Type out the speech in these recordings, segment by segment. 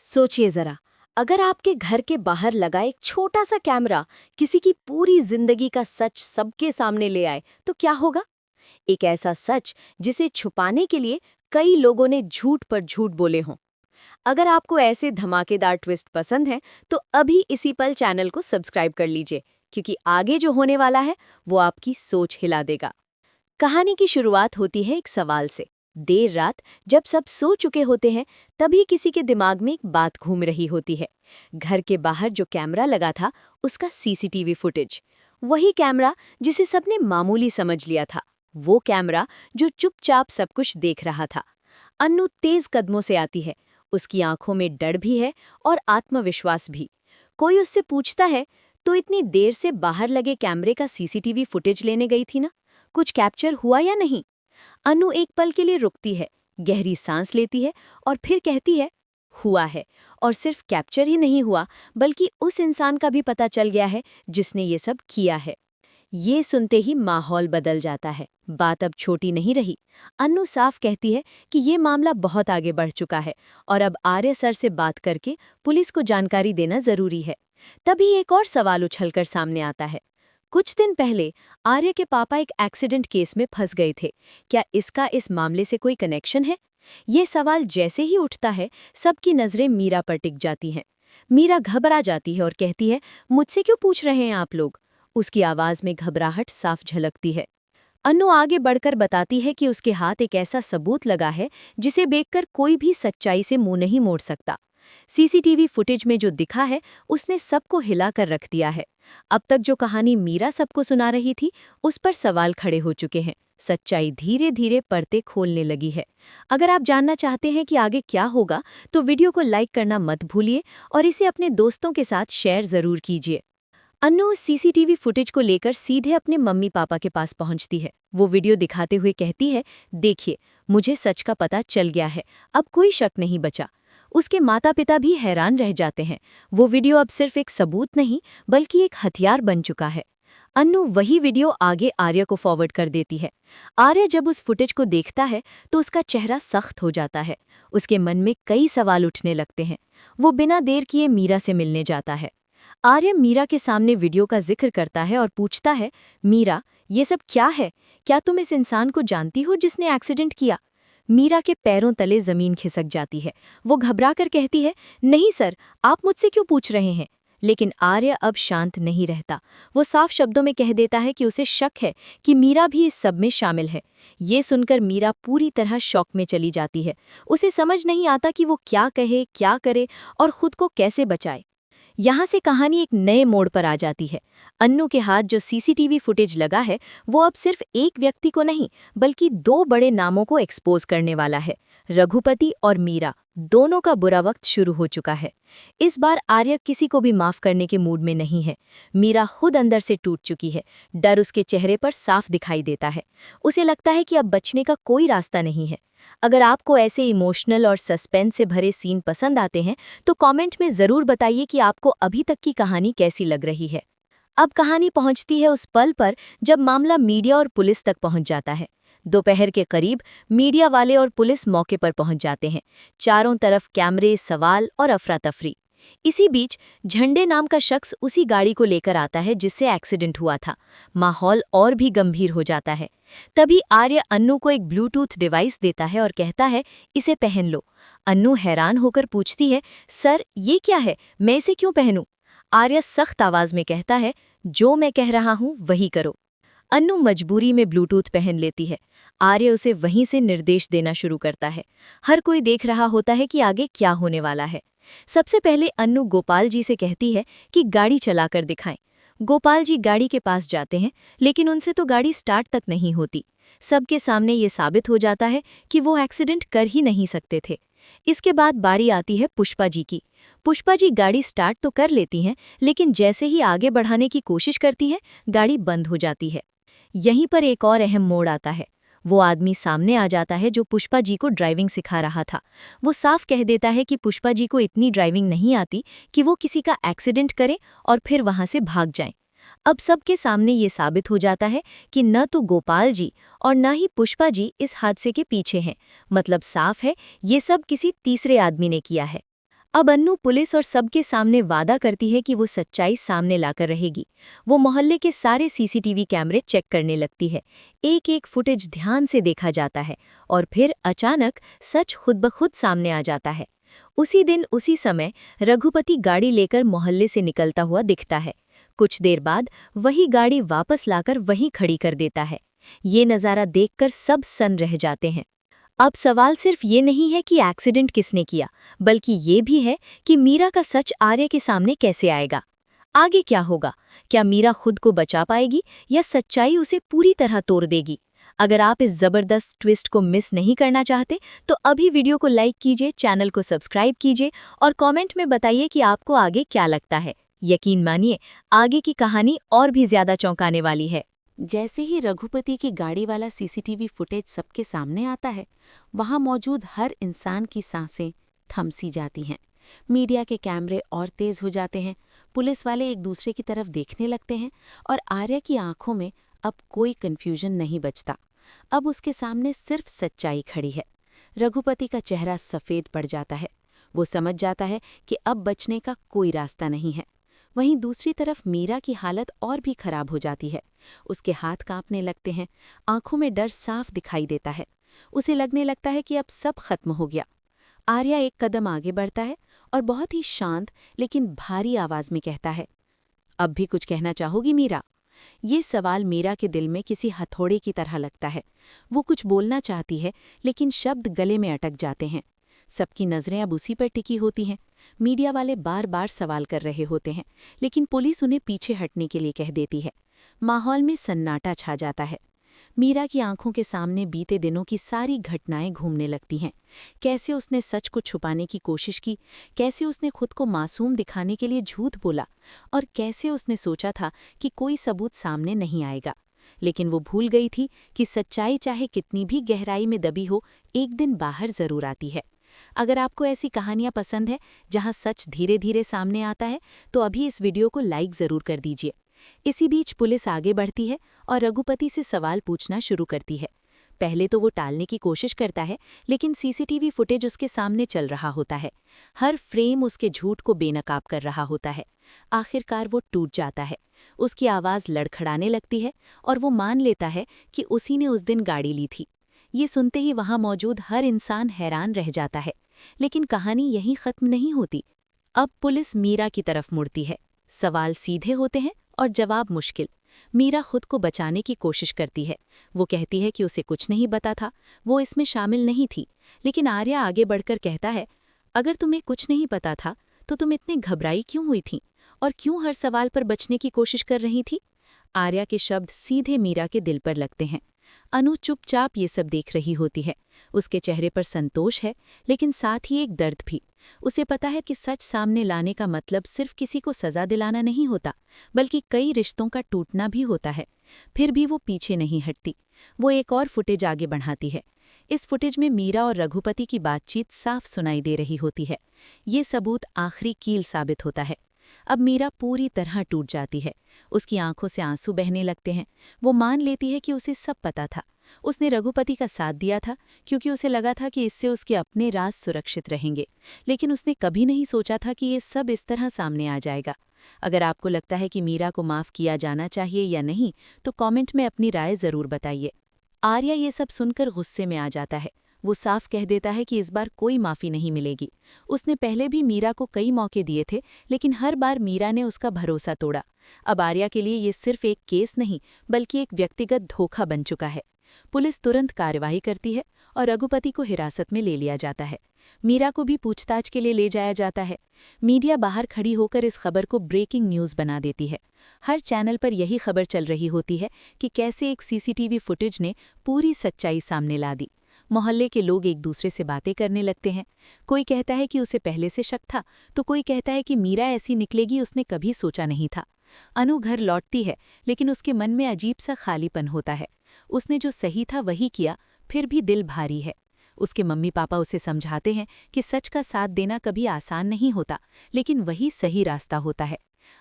सोचिए जरा, अगर आपके घर के बाहर लगा एक छोटा सा कैमरा किसी की पूरी जिंदगी का सच सबके सामने ले आए तो क्या होगा। एक ऐसा सच जिसे छुपाने के लिए कई लोगों ने झूठ पर झूठ बोले हों। अगर आपको ऐसे धमाकेदार ट्विस्ट पसंद है तो अभी इसी पल चैनल को सब्सक्राइब कर लीजिए, क्योंकि आगे जो होने वाला है वो आपकी सोच हिला देगा। कहानी की शुरुआत होती है एक सवाल से। देर रात जब सब सो चुके होते हैं, तभी किसी के दिमाग में एक बात घूम रही होती है। घर के बाहर जो कैमरा लगा था उसका सीसीटीवी फुटेज, वही कैमरा जिसे सबने मामूली समझ लिया था, वो कैमरा जो चुपचाप सब कुछ देख रहा था। अन्नू तेज कदमों से आती है। उसकी आंखों में डर भी है और आत्मविश्वास भी। कोई उससे पूछता है, तो इतनी देर से बाहर लगे कैमरे का सीसीटीवी फुटेज लेने गई थी ना, कुछ कैप्चर हुआ या नहीं। अनु एक पल के लिए रुकती है, गहरी सांस लेती है और फिर कहती है, हुआ है। और सिर्फ कैप्चर ही नहीं हुआ, बल्कि उस इंसान का भी पता चल गया है जिसने ये सब किया है। ये सुनते ही माहौल बदल जाता है। बात अब छोटी नहीं रही। अन्नू साफ कहती है कि ये मामला बहुत आगे बढ़ चुका है और अब आर्य सर से बात करके पुलिस को जानकारी देना जरूरी है। तभी एक और सवाल उछलकर सामने आता है। कुछ दिन पहले आर्य के पापा एक एक्सीडेंट केस में फंस गए थे। क्या इसका इस मामले से कोई कनेक्शन है? ये सवाल जैसे ही उठता है, सबकी नजरें मीरा पर टिक जाती हैं। मीरा घबरा जाती है और कहती है, मुझसे क्यों पूछ रहे हैं आप लोग? उसकी आवाज में घबराहट साफ झलकती है। अन्नू आगे बढ़कर बताती है कि उसके हाथ एक ऐसा सबूत लगा है जिसे देखकर कोई भी सच्चाई से मुंह नहीं मोड़ सकता। सीसीटीवी फुटेज में जो दिखा है उसने सबको हिला कर रख दिया है। अब तक जो कहानी मीरा सबको सुना रही थी, उस पर सवाल खड़े हो चुके हैं। सच्चाई धीरे धीरे परतें खोलने लगी है। अगर आप जानना चाहते हैं कि आगे क्या होगा, तो वीडियो को लाइक करना मत भूलिए और इसे अपने दोस्तों के साथ शेयर जरूर कीजिए। अन्नू उस सीसीटीवी फुटेज को लेकर सीधे अपने मम्मी पापा के पास पहुंचती है। वो वीडियो दिखाते हुए कहती है, देखिए, मुझे सच का पता चल गया है, अब कोई शक नहीं बचा। उसके माता पिता भी हैरान रह जाते हैं। वो वीडियो अब सिर्फ एक सबूत नहीं, बल्कि एक हथियार बन चुका है। अन्नू वही वीडियो आगे आर्य को फॉरवर्ड कर देती है। आर्य जब उस फुटेज को देखता है तो उसका चेहरा सख्त हो जाता है। उसके मन में कई सवाल उठने लगते हैं। वो बिना देर किए मीरा से मिलने जाता है। आर्य मीरा के सामने वीडियो का जिक्र करता है और पूछता है, मीरा, ये सब क्या है? क्या तुम इस इंसान को जानती हो जिसने एक्सीडेंट किया? मीरा के पैरों तले जमीन खिसक जाती है। वो घबराकर कहती है, नहीं सर, आप मुझसे क्यों पूछ रहे हैं? लेकिन आर्य अब शांत नहीं रहता। वो साफ शब्दों में कह देता है कि उसे शक है कि मीरा भी इस सब में शामिल है। ये सुनकर मीरा पूरी तरह शॉक में चली जाती है। उसे समझ नहीं आता कि वो क्या कहे, क्या करे और खुद को कैसे बचाए। यहाँ से कहानी एक नए मोड़ पर आ जाती है। अन्नू के हाथ जो सीसीटीवी फुटेज लगा है, वो अब सिर्फ एक व्यक्ति को नहीं, बल्कि दो बड़े नामों को एक्सपोज करने वाला है। रघुपति और मीरा दोनों का बुरा वक्त शुरू हो चुका है। इस बार आर्य किसी को भी माफ करने के मूड में नहीं है। मीरा खुद अंदर से टूट चुकी है। डर उसके चेहरे पर साफ दिखाई देता है। उसे लगता है कि अब बचने का कोई रास्ता नहीं है। अगर आपको ऐसे इमोशनल और सस्पेंस से भरे सीन पसंद आते हैं, तो कमेंट में ज़रूर बताइए कि आपको अभी तक की कहानी कैसी लग रही है। अब कहानी पहुंचती है उस पल पर जब मामला मीडिया और पुलिस तक पहुंच जाता है। दोपहर के करीब मीडिया वाले और पुलिस मौके पर पहुंच जाते हैं। चारों तरफ कैमरे, सवाल और अफरा तफरी। इसी बीच झंडे नाम का शख्स उसी गाड़ी को लेकर आता है जिससे एक्सीडेंट हुआ था। माहौल और भी गंभीर हो जाता है। तभी आर्य अन्नू को एक ब्लूटूथ डिवाइस देता है और कहता है, इसे पहन लो। अन्नू हैरान होकर पूछती है, सर, ये क्या है? मैं इसे क्यों पहनूं? आर्य सख्त आवाज में कहता है, जो मैं कह रहा हूं वही करो। अन्नू मजबूरी में ब्लूटूथ पहन लेती है। आर्य उसे वहीं से निर्देश देना शुरू करता है। हर कोई देख रहा होता है कि आगे क्या होने वाला है। सबसे पहले अन्नू गोपाल जी से कहती है कि गाड़ी चलाकर दिखाएं। गोपाल जी गाड़ी के पास जाते हैं, लेकिन उनसे तो गाड़ी स्टार्ट तक नहीं होती। सबके सामने ये साबित हो जाता है कि वो एक्सीडेंट कर ही नहीं सकते थे। इसके बाद बारी आती है पुष्पा जी की। पुष्पा जी गाड़ी स्टार्ट तो कर लेती हैं, लेकिन जैसे ही आगे बढ़ाने की कोशिश करती हैं, गाड़ी बंद हो जाती है। यहीं पर एक और अहम मोड़ आता है। वो आदमी सामने आ जाता है जो पुष्पा जी को ड्राइविंग सिखा रहा था। वो साफ कह देता है कि पुष्पा जी को इतनी ड्राइविंग नहीं आती कि वो किसी का एक्सीडेंट करें और फिर वहां से भाग जाएं। अब सबके सामने ये साबित हो जाता है कि न तो गोपाल जी और न ही पुष्पा जी इस हादसे के पीछे हैं। मतलब साफ है, ये सब किसी तीसरे आदमी ने किया है। अब अन्नू पुलिस और सबके सामने वादा करती है कि वो सच्चाई सामने लाकर रहेगी। वो मोहल्ले के सारे सीसीटीवी कैमरे चेक करने लगती है। एक एक फुटेज ध्यान से देखा जाता है और फिर अचानक सच खुद ब खुद सामने आ जाता है। उसी दिन उसी समय रघुपति गाड़ी लेकर मोहल्ले से निकलता हुआ दिखता है। कुछ देर बाद वही गाड़ी वापस लाकर वहीं खड़ी कर देता है। ये नज़ारा देखकर सब सन्न रह जाते हैं। अब सवाल सिर्फ ये नहीं है कि एक्सीडेंट किसने किया, बल्कि ये भी है कि मीरा का सच आर्य के सामने कैसे आएगा। आगे क्या होगा? क्या मीरा खुद को बचा पाएगी या सच्चाई उसे पूरी तरह तोड़ देगी? अगर आप इस जबरदस्त ट्विस्ट को मिस नहीं करना चाहते तो अभी वीडियो को लाइक कीजिए, चैनल को सब्सक्राइब कीजिए और कमेंट में बताइए कि आपको आगे क्या लगता है। यकीन मानिए, आगे की कहानी और भी ज्यादा चौंकाने वाली है। जैसे ही रघुपति की गाड़ी वाला सीसीटीवी फुटेज सबके सामने आता है, वहां मौजूद हर इंसान की सांसें थम सी जाती हैं। मीडिया के कैमरे और तेज हो जाते हैं, पुलिस वाले एक दूसरे की तरफ देखने लगते हैं और आर्या की आंखों में अब कोई कंफ्यूजन नहीं बचता। अब उसके सामने सिर्फ सच्चाई खड़ी है। रघुपति का चेहरा सफ़ेद पड़ जाता है। वो समझ जाता है कि अब बचने का कोई रास्ता नहीं है। वहीं दूसरी तरफ मीरा की हालत और भी खराब हो जाती है। उसके हाथ कांपने लगते हैं, आंखों में डर साफ दिखाई देता है। उसे लगने लगता है कि अब सब खत्म हो गया। आर्या एक कदम आगे बढ़ता है और बहुत ही शांत लेकिन भारी आवाज में कहता है, अब भी कुछ कहना चाहोगी मीरा? ये सवाल मीरा के दिल में किसी हथौड़े की तरह लगता है। वो कुछ बोलना चाहती है लेकिन शब्द गले में अटक जाते हैं। सबकी नजरें अब उसी पर टिकी होती हैं। मीडिया वाले बार बार सवाल कर रहे होते हैं, लेकिन पुलिस उन्हें पीछे हटने के लिए कह देती है। माहौल में सन्नाटा छा जाता है। मीरा की आंखों के सामने बीते दिनों की सारी घटनाएं घूमने लगती हैं। कैसे उसने सच को छुपाने की कोशिश की, कैसे उसने खुद को मासूम दिखाने के लिए झूठ बोला, और कैसे उसने सोचा था कि कोई सबूत सामने नहीं आएगा। लेकिन वो भूल गई थी कि सच्चाई चाहे कितनी भी गहराई में दबी हो, एक दिन बाहर जरूर आती है। अगर आपको ऐसी कहानियां पसंद है जहां सच धीरे धीरे सामने आता है, तो अभी इस वीडियो को लाइक जरूर कर दीजिए। इसी बीच पुलिस आगे बढ़ती है और रघुपति से सवाल पूछना शुरू करती है। पहले तो वो टालने की कोशिश करता है, लेकिन सीसीटीवी फुटेज उसके सामने चल रहा होता है। हर फ्रेम उसके झूठ को बेनकाब कर रहा होता है। आखिरकार वो टूट जाता है। उसकी आवाज़ लड़खड़ाने लगती है और वो मान लेता है कि उसी ने उस दिन गाड़ी ली थी। ये सुनते ही वहां मौजूद हर इंसान हैरान रह जाता है। लेकिन कहानी यहीं खत्म नहीं होती। अब पुलिस मीरा की तरफ मुड़ती है। सवाल सीधे होते हैं और जवाब मुश्किल। मीरा खुद को बचाने की कोशिश करती है। वो कहती है कि उसे कुछ नहीं पता था, वो इसमें शामिल नहीं थी। लेकिन आर्या आगे बढ़कर कहता है, अगर तुम्हें कुछ नहीं पता था तो तुम इतनी घबराई क्यों हुई थी और क्यों हर सवाल पर बचने की कोशिश कर रही थी? आर्या के शब्द सीधे मीरा के दिल पर लगते हैं। अनु चुपचाप ये सब देख रही होती है। उसके चेहरे पर संतोष है, लेकिन साथ ही एक दर्द भी। उसे पता है कि सच सामने लाने का मतलब सिर्फ किसी को सजा दिलाना नहीं होता, बल्कि कई रिश्तों का टूटना भी होता है। फिर भी वो पीछे नहीं हटती। वो एक और फुटेज आगे बढ़ाती है। इस फुटेज में मीरा और रघुपति की बातचीत साफ सुनाई दे रही होती है। ये सबूत आखिरी कील साबित होता है। अब मीरा पूरी तरह टूट जाती है। उसकी आंखों से आंसू बहने लगते हैं। वो मान लेती है कि उसे सब पता था। उसने रघुपति का साथ दिया था क्योंकि उसे लगा था कि इससे उसके अपने राज सुरक्षित रहेंगे। लेकिन उसने कभी नहीं सोचा था कि ये सब इस तरह सामने आ जाएगा। अगर आपको लगता है कि मीरा को माफ़ किया जाना चाहिए या नहीं, तो कमेंट में अपनी राय ज़रूर बताइए। आर्या ये सब सुनकर गुस्से में आ जाता है। वो साफ कह देता है कि इस बार कोई माफ़ी नहीं मिलेगी। उसने पहले भी मीरा को कई मौके दिए थे, लेकिन हर बार मीरा ने उसका भरोसा तोड़ा। अब आर्या के लिए ये सिर्फ एक केस नहीं, बल्कि एक व्यक्तिगत धोखा बन चुका है। पुलिस तुरंत कार्यवाही करती है और रघुपति को हिरासत में ले लिया जाता है। मीरा को भी पूछताछ के लिए ले जाया जाता है। मीडिया बाहर खड़ी होकर इस खबर को ब्रेकिंग न्यूज़ बना देती है। हर चैनल पर यही खबर चल रही होती है कि कैसे एक सीसीटीवी फुटेज ने पूरी सच्चाई सामने ला दी। मोहल्ले के लोग एक दूसरे से बातें करने लगते हैं। कोई कहता है कि उसे पहले से शक था, तो कोई कहता है कि मीरा ऐसी निकलेगी उसने कभी सोचा नहीं था। अनु घर लौटती है, लेकिन उसके मन में अजीब सा खालीपन होता है। उसने जो सही था वही किया, फिर भी दिल भारी है। उसके मम्मी पापा उसे समझाते हैं कि सच का साथ देना कभी आसान नहीं होता, लेकिन वही सही रास्ता होता है।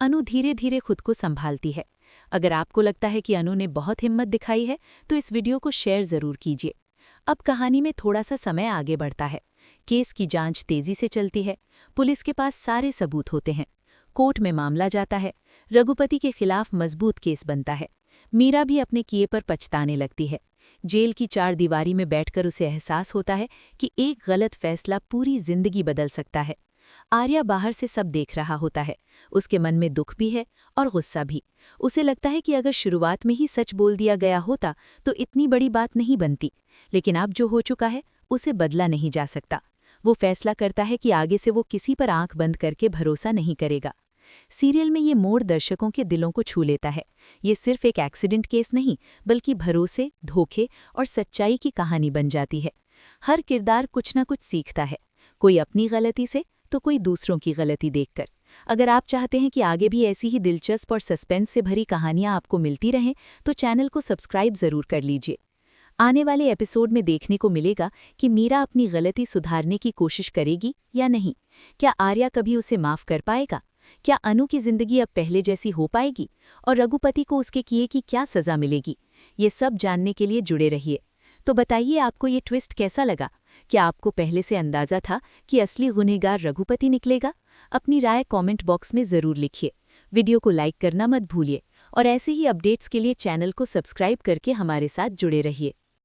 अनु धीरे धीरे खुद को संभालती है। अगर आपको लगता है कि अनु ने बहुत हिम्मत दिखाई है, तो इस वीडियो को शेयर ज़रूर कीजिए। अब कहानी में थोड़ा सा समय आगे बढ़ता है। केस की जांच तेजी से चलती है। पुलिस के पास सारे सबूत होते हैं। कोर्ट में मामला जाता है। रघुपति के खिलाफ मजबूत केस बनता है। मीरा भी अपने किए पर पछताने लगती है। जेल की चारदीवारी में बैठकर उसे एहसास होता है कि एक गलत फैसला पूरी जिंदगी बदल सकता है। आर्या बाहर से सब देख रहा होता है। उसके मन में दुख भी है और गुस्सा भी। उसे लगता है कि अगर शुरुआत में ही सच बोल दिया गया होता तो इतनी बड़ी बात नहीं बनती, लेकिन अब जो हो चुका है उसे बदला नहीं जा सकता। वो फैसला करता है कि आगे से वो किसी पर आंख बंद करके भरोसा नहीं करेगा। सीरियल में ये मोड़ दर्शकों के दिलों को छू लेता है। ये सिर्फ एक एक्सीडेंट केस नहीं, बल्कि भरोसे, धोखे और सच्चाई की कहानी बन जाती है। हर किरदार कुछ न कुछ सीखता है, कोई अपनी गलती से तो कोई दूसरों की गलती देखकर। अगर आप चाहते हैं कि आगे भी ऐसी ही दिलचस्प और सस्पेंस से भरी कहानियां आपको मिलती रहें, तो चैनल को सब्सक्राइब जरूर कर लीजिए। आने वाले एपिसोड में देखने को मिलेगा कि मीरा अपनी गलती सुधारने की कोशिश करेगी या नहीं। क्या आर्या कभी उसे माफ कर पाएगा? क्या अनु की जिंदगी अब पहले जैसी हो पाएगी? और रघुपति को उसके किए की क्या सजा मिलेगी? ये सब जानने के लिए जुड़े रहिए। तो बताइए, आपको ये ट्विस्ट कैसा लगा? क्या आपको पहले से अंदाजा था कि असली गुनहगार रघुपति निकलेगा? अपनी राय कमेंट बॉक्स में ज़रूर लिखिए। वीडियो को लाइक करना मत भूलिए और ऐसे ही अपडेट्स के लिए चैनल को सब्सक्राइब करके हमारे साथ जुड़े रहिए।